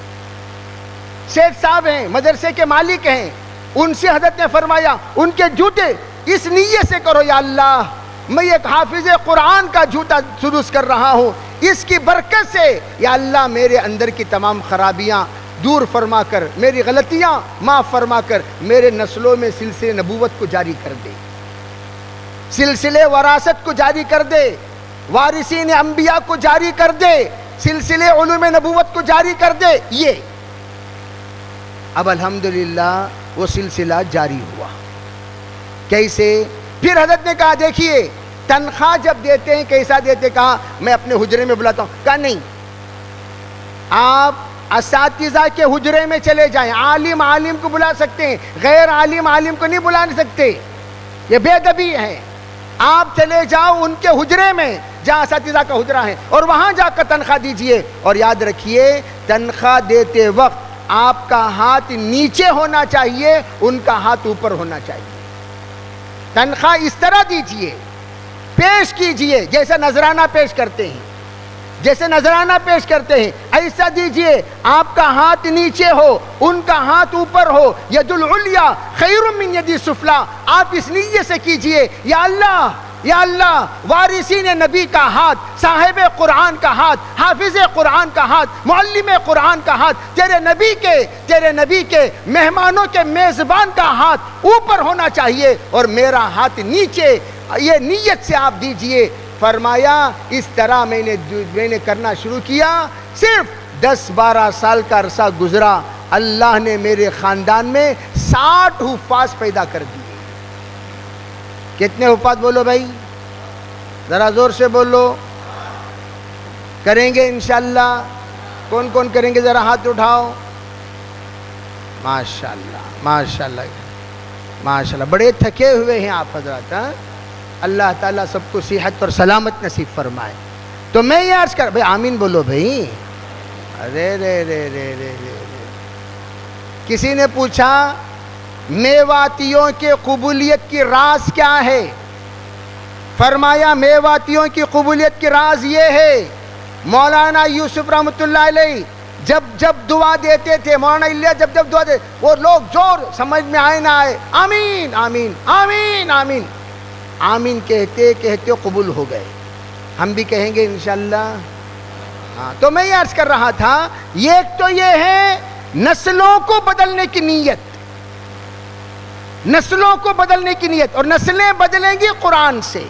سیٹھ صاحب ہیں، مدرسے کے مالک ہیں، ان سے حضرت نے فرمایا ان کے جوتے اس نیت سے کرو، یا اللہ میں ایک حافظ قرآن کا جوتا درست کر رہا ہوں، اس کی برکت سے یا اللہ میرے اندر کی تمام خرابیاں دور فرما کر، میری غلطیاں معاف فرما کر میرے نسلوں میں سلسلے نبوت کو جاری کر دے، سلسلے وراثت کو جاری کر دے، وارثین انبیاء کو جاری کر دے، سلسلے علوم نبوت کو جاری کر دے۔ یہ اب الحمدللہ وہ سلسلہ جاری ہوا۔ کیسے؟ پھر حضرت نے کہا دیکھیے تنخواہ جب دیتے ہیں کیسا دیتے؟ کہا میں اپنے حجرے میں بلاتا ہوں۔ کہا نہیں، آپ اساتذہ کے حجرے میں چلے جائیں، عالم عالم کو بلا سکتے ہیں، غیر عالم عالم کو نہیں بلا سکتے، یہ بے ادبی ہے۔ آپ چلے جاؤ ان کے حجرے میں جہاں اساتذہ کا حجرہ ہے اور وہاں جا کر تنخواہ دیجئے، اور یاد رکھیے تنخواہ دیتے وقت آپ کا ہاتھ نیچے ہونا چاہیے، ان کا ہاتھ اوپر ہونا چاہیے۔ تنخواہ اس طرح دیجئے، پیش کیجئے جیسا نذرانہ پیش کرتے ہیں، جیسے نذرانہ پیش کرتے ہیں ایسا دیجئے، آپ کا ہاتھ نیچے ہو، ان کا ہاتھ اوپر ہو، ید العلیٰ خیر من ید السفلیٰ، آپ اس نیت سے کیجئے یا اللہ، یا اللہ وارثین نبی کا ہاتھ، صاحب قرآن کا ہاتھ، حافظ قرآن کا ہاتھ، معلم قرآن کا ہاتھ، تیرے نبی کے مہمانوں کے میزبان کا ہاتھ اوپر ہونا چاہیے اور میرا ہاتھ نیچے، یہ نیت سے آپ دیجئے۔ فرمایا اس طرح میں نے کرنا شروع کیا، صرف 10-12 سال کا عرصہ گزرا، اللہ نے میرے خاندان میں 60 حفاظ پیدا کر دیے۔ کتنے حفاظ بولو بھائی، ذرا زور سے بولو۔ کریں گے انشاءاللہ؟ کون کون کریں گے ذرا ہاتھ اٹھاؤ۔ ماشاءاللہ ماشاءاللہ ماشاءاللہ، بڑے تھکے ہوئے ہیں آپ حضرات۔ اللہ تعالیٰ سب کو صحت اور سلامت نصیب فرمائے۔ تو میں یہ عرض کر، بھائی آمین بولو بھائی۔ ارے رے رے رے رے رے، کسی نے پوچھا میواتیوں کے قبولیت کی راز کیا ہے؟ فرمایا میواتیوں کی قبولیت کی راز یہ ہے، مولانا یوسف رحمۃ اللہ علیہ جب دعا دیتے تھے، مولانا الیاس جب دعا دیتے، وہ لوگ زور سمجھ میں آئے نہ آئے، آمین آمین آمین آمین آمین کہتے کہتے قبول ہو گئے۔ ہم بھی کہیں گے انشاءاللہ۔ ہاں، تو میں یہ عرض کر رہا تھا، ایک تو یہ ہے نسلوں کو بدلنے کی نیت، نسلوں کو بدلنے کی نیت، اور نسلیں بدلیں گی قرآن سے۔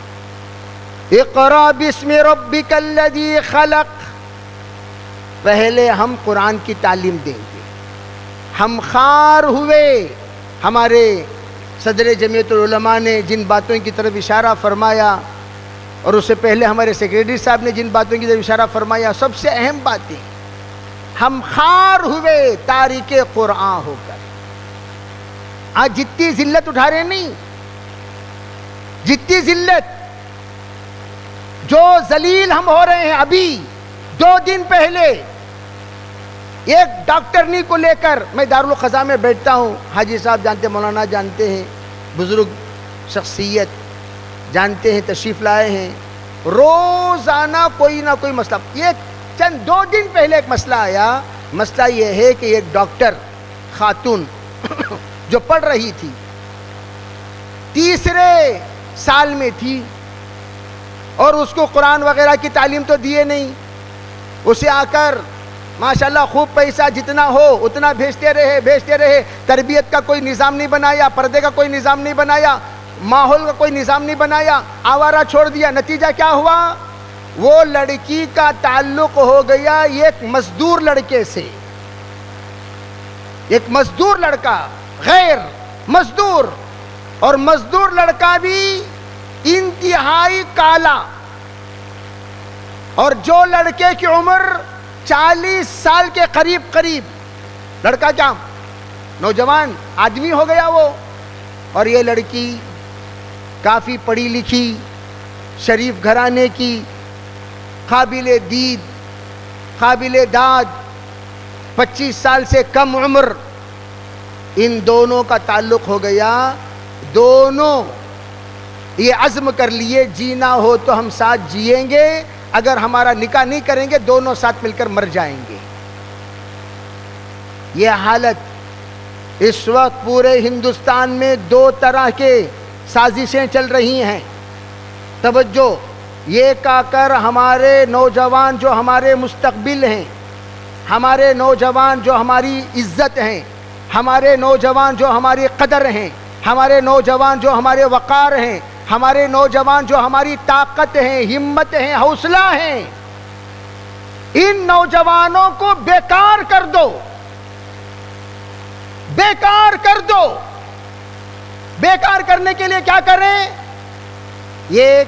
اقرأ باسم ربک الذی خلق، پہلے ہم قرآن کی تعلیم دیں گے۔ ہم خار ہوئے، ہمارے صدر جمعیت العلماء نے جن باتوں کی طرف اشارہ فرمایا، اور اس سے پہلے ہمارے سیکریٹری صاحب نے جن باتوں کی طرف اشارہ فرمایا، سب سے اہم باتیں، ہم خار ہوئے تارک قرآن ہو کر۔ آج جتنی ذلت اٹھا رہے نہیں، جتنی ذلت، جو ذلیل ہم ہو رہے ہیں، ابھی 2 دن پہلے ایک ڈاکٹرنی کو لے کر میں دارالقضاء میں بیٹھتا ہوں، حاجی صاحب جانتے، مولانا جانتے ہیں، بزرگ شخصیت جانتے ہیں، تشریف لائے ہیں، روزانہ کوئی نہ کوئی مسئلہ۔ یہ چند 2 دن پہلے ایک مسئلہ آیا، مسئلہ یہ ہے کہ ایک ڈاکٹر خاتون جو پڑھ رہی تھی، 3 سال میں تھی، اور اس کو قرآن وغیرہ کی تعلیم تو دیے نہیں، اسے آ کر ماشاءاللہ خوب پیسہ جتنا ہو اتنا بھیجتے رہے، تربیت کا کوئی نظام نہیں بنایا، پردے کا کوئی نظام نہیں بنایا، ماحول کا کوئی نظام نہیں بنایا، آوارہ چھوڑ دیا۔ نتیجہ کیا ہوا؟ وہ لڑکی کا تعلق ہو گیا ایک مزدور لڑکے سے، ایک مزدور لڑکا، غیر مزدور، اور مزدور لڑکا بھی انتہائی کالا، اور جو لڑکے کی عمر 40 سال کے قریب، لڑکا کیا نوجوان آدمی ہو گیا وہ، اور یہ لڑکی کافی پڑھی لکھی، شریف گھرانے کی، قابل دید، قابل داد، 25 سال سے کم عمر، ان دونوں کا تعلق ہو گیا۔ دونوں یہ عزم کر لیے، جینا ہو تو ہم ساتھ جئیں گے، اگر ہمارا نکاح نہیں کریں گے دونوں ساتھ مل کر مر جائیں گے۔ یہ حالت اس وقت پورے ہندوستان میں 2 طرح کے سازشیں چل رہی ہیں۔ توجہ، یہ کہا کر ہمارے نوجوان جو ہمارے مستقبل ہیں، ہمارے نوجوان جو ہماری عزت ہیں، ہمارے نوجوان جو ہماری قدر ہیں، ہمارے نوجوان جو ہمارے وقار ہیں، ہمارے نوجوان جو ہماری طاقت ہیں، ہمت ہیں، حوصلہ ہیں، ان نوجوانوں کو بیکار کر دو، بیکار کر دو۔ بیکار کرنے کے لیے کیا کریں؟ یہ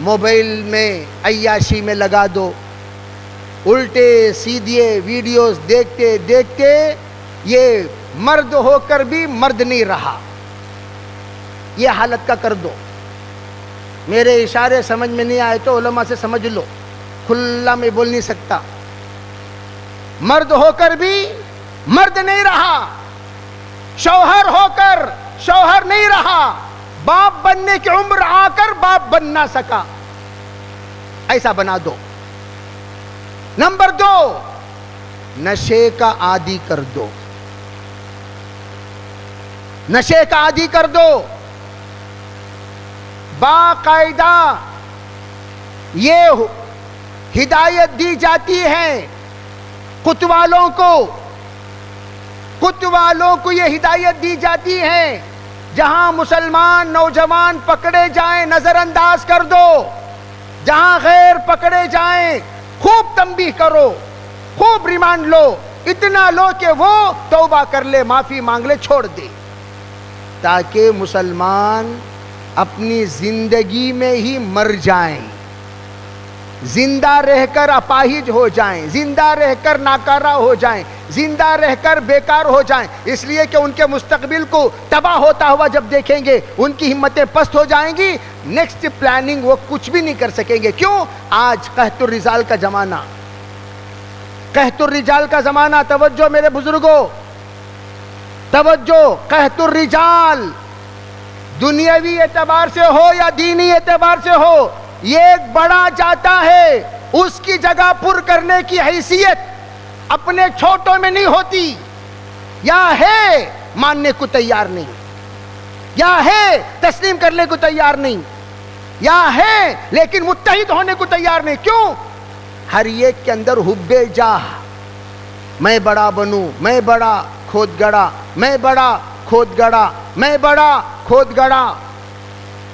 موبائل میں عیاشی میں لگا دو، الٹے سیدھے ویڈیوز دیکھتے دیکھتے یہ مرد ہو کر بھی مرد نہیں رہا، یہ حالت کا کر دو۔ میرے اشارے سمجھ میں نہیں آئے تو علماء سے سمجھ لو، کھلا میں بول نہیں سکتا۔ مرد ہو کر بھی مرد نہیں رہا، شوہر ہو کر شوہر نہیں رہا، باپ بننے کی عمر آ کر باپ بن نہ سکا، ایسا بنا دو۔ نمبر 2، نشے کا عادی کر دو، نشے کا عادی کر دو۔ باقاعدہ یہ ہدایت دی جاتی ہے کوتوالوں کو یہ ہدایت دی جاتی ہے، جہاں مسلمان نوجوان پکڑے جائیں نظر انداز کر دو، جہاں غیر پکڑے جائیں خوب تنبیہ کرو، خوب ریمانڈ لو، اتنا لو کہ وہ توبہ کر لے، معافی مانگ لے، چھوڑ دے، تاکہ مسلمان اپنی زندگی میں ہی مر جائیں، زندہ رہ کر اپاہج ہو جائیں، زندہ رہ کر ناکارہ ہو جائیں، زندہ رہ کر بیکار ہو جائیں، اس لیے کہ ان کے مستقبل کو تباہ ہوتا ہوا جب دیکھیں گے ان کی ہمتیں پست ہو جائیں گی، نیکسٹ پلاننگ وہ کچھ بھی نہیں کر سکیں گے۔ کیوں؟ آج قحط الرجال کا زمانہ، قحط الرجال کا زمانہ۔ توجہ میرے بزرگوں، توجہ، قحط الرجال دنیاوی اعتبار سے ہو یا دینی اعتبار سے ہو، یہ ایک بڑا جاتا ہے، اس کی جگہ پر کرنے کی حیثیت اپنے چھوٹوں میں نہیں ہوتی، یا ہے ماننے کو تیار نہیں، یا ہے تسلیم کرنے کو تیار نہیں، یا ہے لیکن متحد ہونے کو تیار نہیں۔ کیوں؟ ہر ایک کے اندر حب جاہ، میں بڑا بنوں، میں بڑا کھود گڑا، میں بڑا کھود گڑا، میں بڑا کھود گڑا۔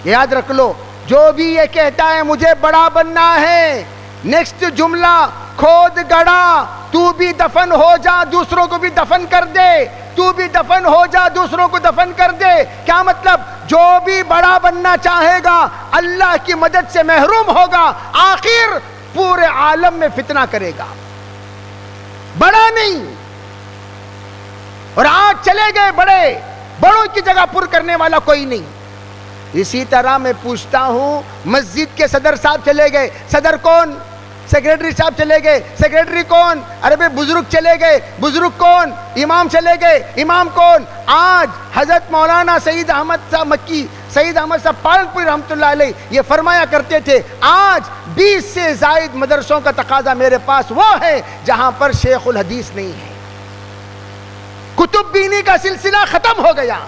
یاد رکھ لو، جو بھی یہ کہتا ہے مجھے بڑا بننا ہے، نیکسٹ جملہ کھود گڑا، تو بھی دفن ہو جا دوسروں کو بھی دفن کر دے، تو بھی دفن ہو جا دوسروں کو دفن کر دے۔ کیا مطلب؟ جو بھی بڑا بننا چاہے گا اللہ کی مدد سے محروم ہوگا، آخر پورے عالم میں فتنہ کرے گا، بڑا نہیں۔ اور آج چلے گئے بڑوں کی جگہ پر کرنے والا کوئی نہیں۔ اسی طرح میں پوچھتا ہوں، مسجد کے صدر صاحب چلے گئے، صدر کون؟ سیکریٹری صاحب چلے گئے، سیکریٹری کون؟ ارے بھائی بزرگ چلے گئے، بزرگ کون؟ امام چلے گئے، امام کون؟ آج حضرت مولانا سعید احمد صاحب مکی، سعید احمد صاحب پالنپور رحمۃ اللہ علیہ یہ فرمایا کرتے تھے، آج 20 سے زائد مدرسوں کا تقاضا میرے پاس وہ ہے جہاں پر شیخ الحدیث نہیں ہے۔ کتب بینی کا سلسلہ ختم ہو گیا،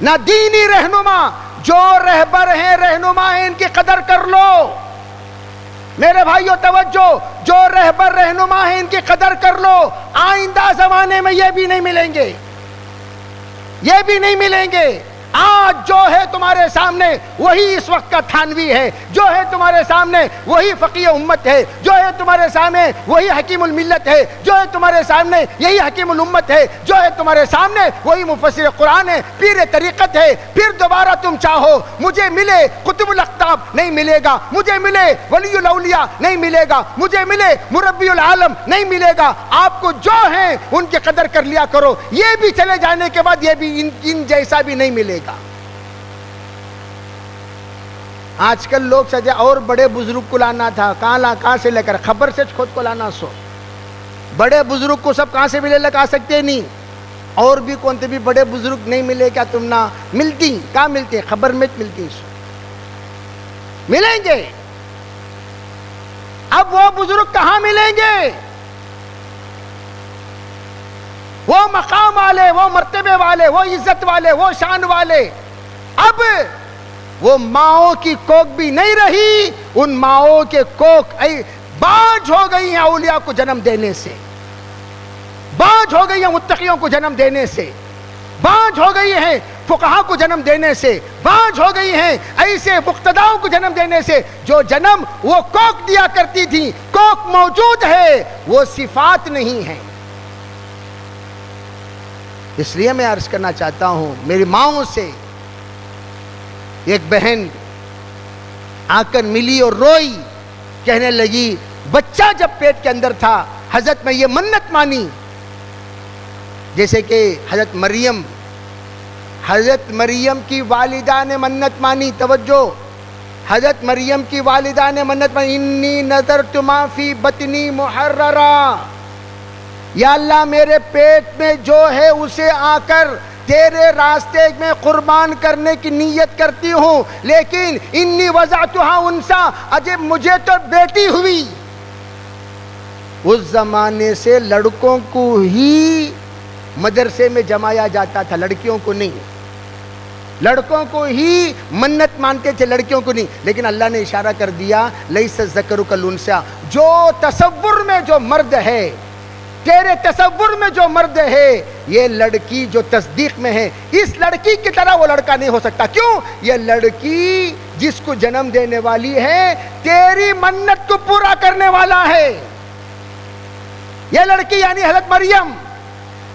نہ دینی رہنما، جو رہبر ہیں رہنما ہیں ان کی قدر کر لو میرے بھائیو، توجہ، جو رہبر رہنما ہیں ان کی قدر کر لو، آئندہ زمانے میں یہ بھی نہیں ملیں گے، یہ بھی نہیں ملیں گے۔ آج جو ہے تمہارے سامنے وہی اس وقت کا تھانوی ہے، جو ہے تمہارے سامنے وہی فقیہ امت ہے، جو ہے تمہارے سامنے وہی حکیم الملت ہے، جو ہے تمہارے سامنے یہی حکیم الامت ہے، جو ہے تمہارے سامنے وہی مفسر قرآن ہے، پیر طریقت ہے۔ پھر دوبارہ تم چاہو مجھے ملے قطب الاقطاب، نہیں ملے گا، مجھے ملے ولی الاولیاء، نہیں ملے گا، مجھے ملے مربی العالم، نہیں ملے گا۔ آپ کو جو ہیں ان کی قدر کر لیا کرو، یہ بھی چلے جانے کے بعد یہ بھی ان جیسا بھی نہیں ملے گا۔ آج کل لوگ سجے اور بڑے بزرگ کو لانا تھا، کہاں سے لے کر خبر سے خود کو لانا، سو بڑے بزرگ کو سب کہاں سے بھی لے سکتے نہیں، اور بھی کون سے بھی بڑے بزرگ نہیں ملے کیا تم نہ ملتی؟ کہاں ملتے؟ خبر میں ملتی، سو ملیں گے۔ اب وہ بزرگ کہاں ملیں گے؟ وہ مقام والے، وہ مرتبے والے، وہ عزت والے، وہ شان والے۔ اب وہ ماؤں کی کوک بھی نہیں رہی، ان ماؤں کے کوک باج ہو گئی ہیں اولیاء کو جنم دینے سے، باج ہو گئی ہیں متقیوں کو جنم دینے سے، باج ہو گئی ہیں فقہا کو جنم دینے سے، باج ہو گئی ہیں ایسے مقتداؤں کو جنم دینے سے جو جنم وہ کوک دیا کرتی تھی۔ کوک موجود ہے، وہ صفات نہیں ہیں۔ اس لیے میں عرض کرنا چاہتا ہوں، میری ماؤں سے ایک بہن آ کر ملی اور روئی، کہنے لگی بچہ جب پیٹ کے اندر تھا حضرت میں یہ منت مانی، جیسے کہ حضرت مریم کی والدہ نے منت مانی۔ توجہ، حضرت مریم کی والدہ نے منت مانی، انی نذرت ما فی بطنی محررا، یا اللہ میرے پیٹ میں جو ہے اسے آ کر تیرے راستے میں قربان کرنے کی نیت کرتی ہوں، لیکن انی وضعتھا انسا، عجب مجھے تو بیٹی ہوئی۔ اس زمانے سے لڑکوں کو ہی مدرسے میں جمایا جاتا تھا، لڑکیوں کو نہیں، لڑکوں کو ہی منت مانتے تھے، لڑکیوں کو نہیں۔ لیکن اللہ نے اشارہ کر دیا لیس الذکر کالانثی، جو تصور میں جو مرد ہے، تیرے تصور میں جو مرد ہے، یہ لڑکی جو تصدیق میں ہے، اس لڑکی کی طرح وہ لڑکا نہیں ہو سکتا۔ کیوں؟ یہ لڑکی جس کو جنم دینے والی ہے تیری منت کو پورا کرنے والا ہے۔ یہ لڑکی یعنی حضرت مریم،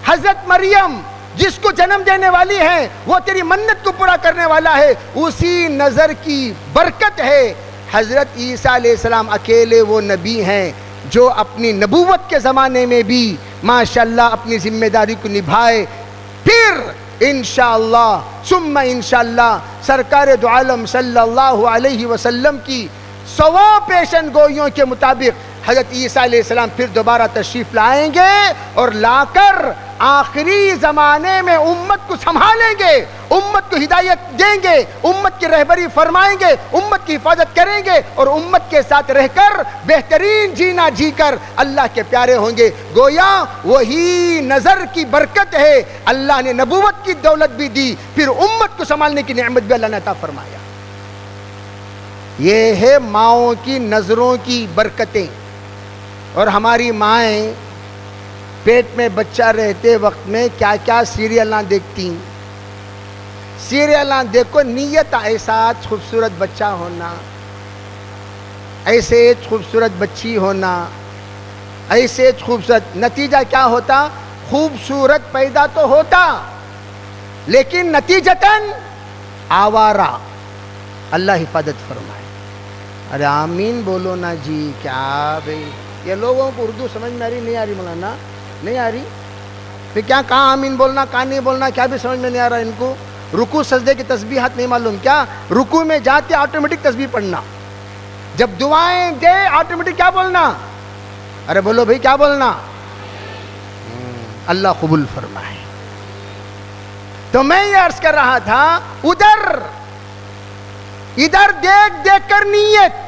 حضرت مریم جس کو جنم دینے والی ہے وہ تیری منت کو پورا کرنے والا ہے۔ اسی نظر کی برکت ہے حضرت عیسیٰ علیہ السلام اکیلے وہ نبی ہیں جو اپنی نبوت کے زمانے میں بھی ماشاءاللہ اپنی ذمہ داری کو نبھائے۔ پھر انشاءاللہ ثم انشاءاللہ سرکار دو عالم صلی اللہ علیہ وسلم کی 100 پیشن گوئیوں کے مطابق حضرت عیسیٰ علیہ السلام پھر دوبارہ تشریف لائیں گے اور لا کر آخری زمانے میں امت کو سنبھالیں گے، امت کو ہدایت دیں گے، امت کی رہبری فرمائیں گے، امت کی حفاظت کریں گے اور امت کے ساتھ رہ کر بہترین جینا جی کر اللہ کے پیارے ہوں گے۔ گویا وہی نظر کی برکت ہے، اللہ نے نبوت کی دولت بھی دی، پھر امت کو سنبھالنے کی نعمت بھی اللہ نے عطا فرمایا۔ یہ ہے ماؤں کی نظروں کی برکتیں۔ اور ہماری مائیں پیٹ میں بچہ رہتے وقت میں کیا کیا سیریلاں دیکھتی، سیریلاں دیکھو، نیت ایسا خوبصورت بچہ ہونا، ایسے خوبصورت بچی ہونا، ایسے خوبصورت، نتیجہ کیا ہوتا؟ خوبصورت پیدا تو ہوتا لیکن نتیجتاً آوارہ۔ اللہ حفاظت فرمائے۔ ارے آمین بولو نا جی، کیا بھئی یہ لوگوں کو اردو سمجھ میں آ رہی نہیں آ رہی؟ مولانا نہیں آ رہی؟ پھر کیا کہاں آمین بولنا، کہاں نہیں بولنا، کیا بھی سمجھ میں نہیں آ رہا ان کو؟ رکوع سجدے کی تسبیحات نہیں معلوم کیا؟ رکوع میں جاتے آٹومیٹک تسبیح پڑھنا، جب دعائیں دے آٹومیٹک کیا بولنا؟ ارے بولو بھئی کیا بولنا؟ اللہ قبول فرمائے۔ تو میں یہ عرض کر رہا تھا، ادھر دیکھ دیکھ کر نیت،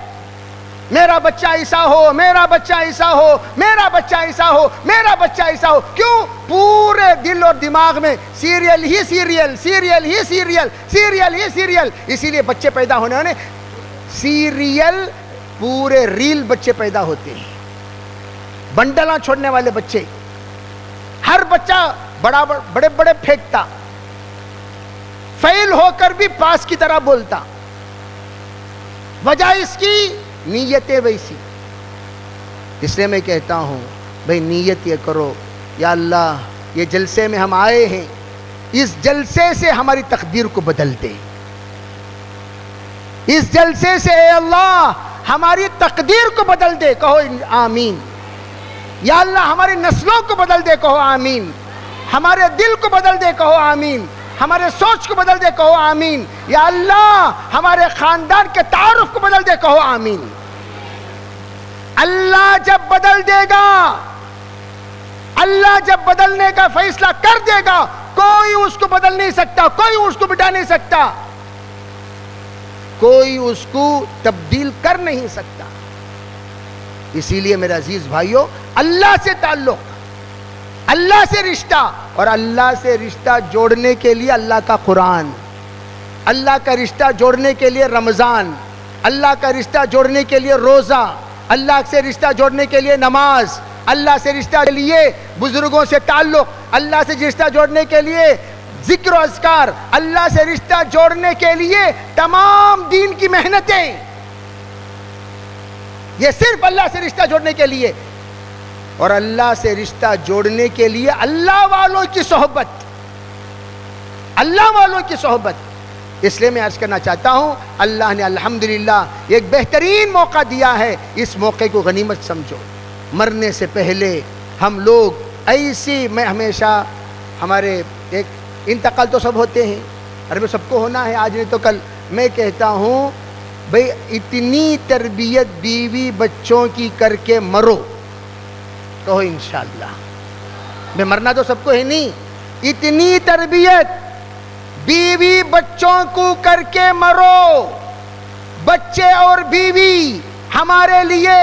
میرا بچہ ایسا ہو، میرا بچہ ایسا ہو، میرا بچہ ایسا ہو، میرا بچہ ایسا ہو۔ کیوں؟ پورے دل اور دماغ میں سیریل ہی سیریل، سیریل ہی سیریل، سیریل ہی سیریل۔ اسی لیے بچے پیدا ہونے والے سیریل پورے ریل بچے پیدا ہوتے ہیں، بنڈلاں چھوڑنے والے بچے۔ ہر بچہ بڑے بڑے پھینکتا، فیل ہو کر بھی پاس کی طرح بولتا، وجہ اس کی نیتیں ویسی۔ اس لیے میں کہتا ہوں بھئی نیت یہ کرو، یا اللہ یہ جلسے میں ہم آئے ہیں، اس جلسے سے ہماری تقدیر کو بدل دے، اس جلسے سے اے اللہ ہماری تقدیر کو بدل دے، کہو آمین۔ یا اللہ ہماری نسلوں کو بدل دے، کہو آمین۔ ہمارے دل کو بدل دے، کہو آمین۔ ہمارے سوچ کو بدل دے، کہو آمین۔ یا اللہ ہمارے خاندان کے تعارف کو بدل دے، کہو آمین۔ اللہ جب بدل دے گا، اللہ جب بدلنے کا فیصلہ کر دے گا، کوئی اس کو بدل نہیں سکتا، کوئی اس کو مٹا نہیں سکتا، کوئی اس کو تبدیل کر نہیں سکتا۔ اسی لیے میرے عزیز بھائیوں، اللہ سے تعلق، اللہ سے رشتہ، اور اللہ سے رشتہ جوڑنے کے لیے اللہ کا قرآن، اللہ کا رشتہ جوڑنے کے لیے رمضان، اللہ کا رشتہ جوڑنے کے لیے روزہ، اللہ سے رشتہ جوڑنے کے لیے نماز، اللہ سے رشتہ کے لیے بزرگوں سے تعلق، اللہ سے رشتہ جوڑنے کے لیے ذکر و اذکار، اللہ سے رشتہ جوڑنے کے لیے تمام دین کی محنتیں، یہ صرف اللہ سے رشتہ جوڑنے کے لیے، اور اللہ سے رشتہ جوڑنے کے لیے اللہ والوں کی صحبت، اللہ والوں کی صحبت۔ اس لیے میں عرض کرنا چاہتا ہوں، اللہ نے الحمدللہ ایک بہترین موقع دیا ہے، اس موقع کو غنیمت سمجھو۔ مرنے سے پہلے ہم لوگ ایسی، میں ہمیشہ ہمارے ایک انتقال تو سب ہوتے ہیں، عربی سب کو ہونا ہے، آج نہیں تو کل، میں کہتا ہوں بھئی اتنی تربیت بیوی بچوں کی کر کے مرو، کہو انشاءاللہ۔ میں مرنا تو سب کو ہے نہیں، اتنی تربیت بیوی بچوں کو کر کے مرو، بچے اور بیوی ہمارے لیے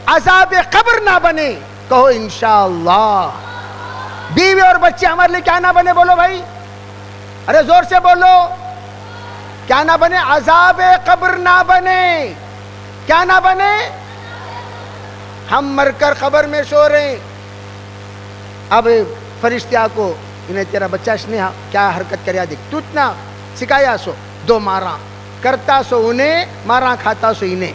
عذاب قبر نہ بنے، کہو انشاءاللہ۔ بیوی اور بچے ہمارے لیے کیا نہ بنے؟ بولو بھائی، ارے زور سے بولو، کیا نہ بنے؟ عذاب قبر نہ بنے۔ کیا نہ بنے؟ ہم مر کر قبر میں سو رہے ہیں، اب فرشتہ کو انہیں تیرا بچہ اسنیہا کیا حرکت کریا دیکھ، تو اتنا سکھایا سو، دو ماراں کرتا سو انہیں، ماراں کھاتا سو انہیں۔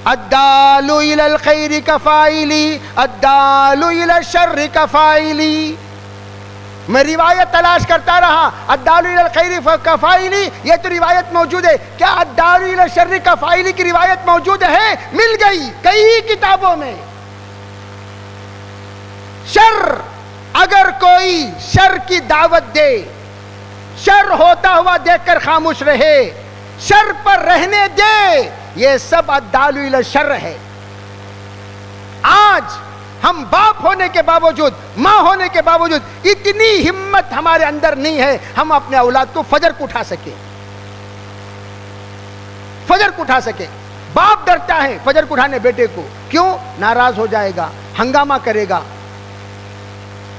الدال الى الخیر کفائلی الدال الى الشر کفائلی۔ میں روایت تلاش کرتا رہا، الدال الى الخیر کفائلی، یہ تو روایت موجود ہے، کیا الدال الى الشر کفائلی کی روایت موجود ہے؟ مل گئی کئی کتابوں میں۔ شر، اگر کوئی شر کی دعوت دے، شر ہوتا ہوا دیکھ کر خاموش رہے، شر پر رہنے دے، یہ سب الدال الی الشر ہے۔ آج ہم باپ ہونے کے باوجود، ماں ہونے کے باوجود اتنی ہمت ہمارے اندر نہیں ہے ہم اپنے اولاد کو فجر کو اٹھا سکیں، فجر کو اٹھا سکیں۔ باپ ڈرتا ہے فجر کو اٹھانے بیٹے کو، کیوں؟ ناراض ہو جائے گا، ہنگامہ کرے گا،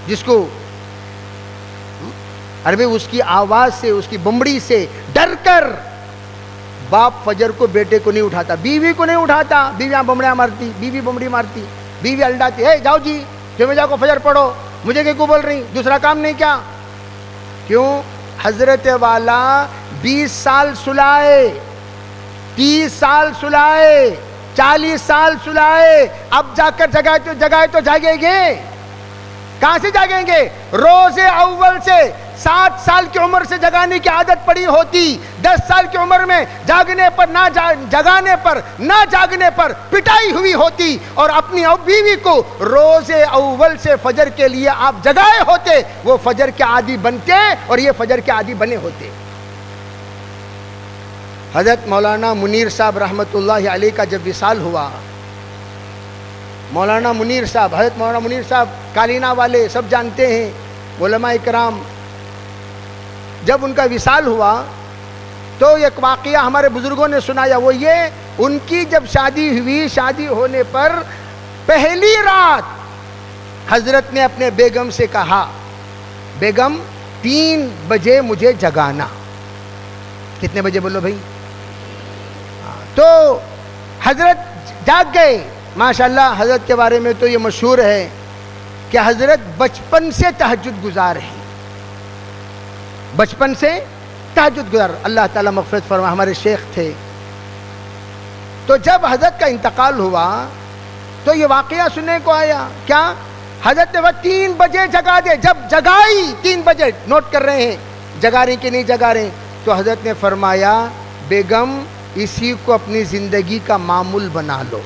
جس کو عربی اس کی آواز سے، اس کی بمبڑی سے ڈر کر باپ فجر کو بیٹے کو نہیں اٹھاتا، بیوی کو نہیں اٹھاتا، بیویاں بمڑیاں مارتی، بیوی بمڑی مارتی، بیوی الڈاتی، ہے جاؤ جی جو جا کو فجر پڑھو، مجھے کیوں بول رہی، دوسرا کام نہیں کیا؟ کیوں؟ حضرت والا 20 سال سلائے، 30 سال سلائے، 40 سال سلائے، اب جا کر جگائے تو جاگیں گے؟ کہاں سے جاگیں گے؟ روز اول سے 7 سال کی عمر سے جگانے کی عادت پڑی ہوتی، 10 سال کی عمر میں جاگنے پر جگانے پر نہ جاگنے پر پٹائی ہوئی ہوتی، اور اپنی بیوی کو روز اول سے فجر کے لیے آپ جگائے ہوتے، وہ فجر کے عادی بنتے اور یہ فجر کے عادی بنے ہوتے۔ حضرت مولانا منیر صاحب رحمۃ اللہ علیہ کا جب وصال ہوا، مولانا منیر صاحب، حضرت مولانا منیر صاحب کالینہ والے سب جانتے ہیں، علماء کرام، جب ان کا وصال ہوا تو ایک واقعہ ہمارے بزرگوں نے سنایا، وہ یہ، ان کی جب شادی ہوئی، شادی ہونے پر پہلی رات حضرت نے اپنے بیگم سے کہا، بیگم 3 بجے مجھے جگانا۔ کتنے بجے بولو بھائی؟ تو حضرت جاگ گئے۔ ماشاءاللہ حضرت کے بارے میں تو یہ مشہور ہے کہ حضرت بچپن سے تہجد گزار ہیں، بچپن سے تہجد گزار، اللہ تعالیٰ مغفرت فرمائے، ہمارے شیخ تھے۔ تو جب حضرت کا انتقال ہوا تو یہ واقعہ سننے کو آیا، کیا؟ حضرت نے وہ 3 بجے جگا دے، جب جگائی 3 بجے، نوٹ کر رہے ہیں جگا رہے کہ نہیں جگا رہے، تو حضرت نے فرمایا، بیگم اسی کو اپنی زندگی کا معمول بنا لو۔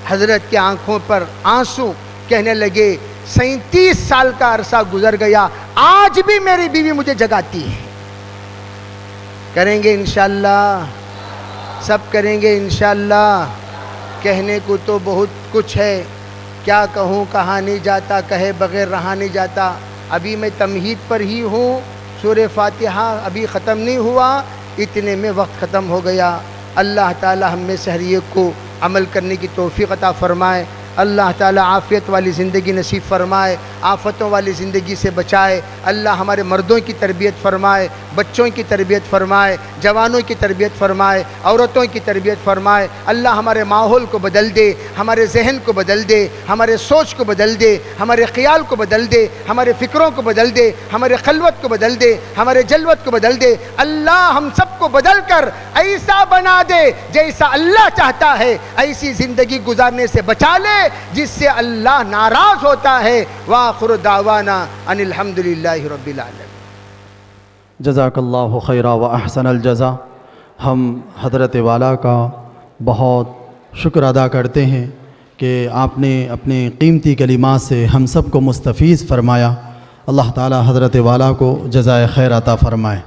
حضرت کی آنکھوں پر آنسو، کہنے لگے 37 سال کا عرصہ گزر گیا، آج بھی میری بیوی مجھے جگاتی ہے۔ کریں گے انشاءاللہ، سب کریں گے انشاءاللہ۔ کہنے کو تو بہت کچھ ہے، کیا کہوں کہا نہیں جاتا، کہے بغیر رہا نہیں جاتا۔ ابھی میں تمہید پر ہی ہوں، سورہ فاتحہ ابھی ختم نہیں ہوا، اتنے میں وقت ختم ہو گیا۔ اللہ تعالی ہم میں سے ہر ایک کو عمل کرنے کی توفیق عطا فرمائے، اللہ تعالیٰ عافیت والی زندگی نصیب فرمائے، آفتوں والی زندگی سے بچائے۔ اللہ ہمارے مردوں کی تربیت فرمائے، بچوں کی تربیت فرمائے، جوانوں کی تربیت فرمائے، عورتوں کی تربیت فرمائے۔ اللہ ہمارے ماحول کو بدل دے، ہمارے ذہن کو بدل دے، ہمارے سوچ کو بدل دے، ہمارے خیال کو بدل دے، ہمارے فکروں کو بدل دے، ہمارے خلوت کو بدل دے، ہمارے جلوت کو بدل دے۔ اللہ ہم سب کو بدل کر ایسا بنا دے جیسا اللہ چاہتا ہے، ایسی زندگی گزارنے سے بچا لے جس سے اللہ ناراض ہوتا ہے۔ وآخر دعوانا ان الحمدللہ رب العالمین۔ جزاک اللہ خیرہ و احسن الجزا۔ ہم حضرت والا کا بہت شکر ادا کرتے ہیں کہ آپ نے اپنے قیمتی کلمات سے ہم سب کو مستفیض فرمایا۔ اللہ تعالی حضرت والا کو جزائے خیر عطا فرمائے۔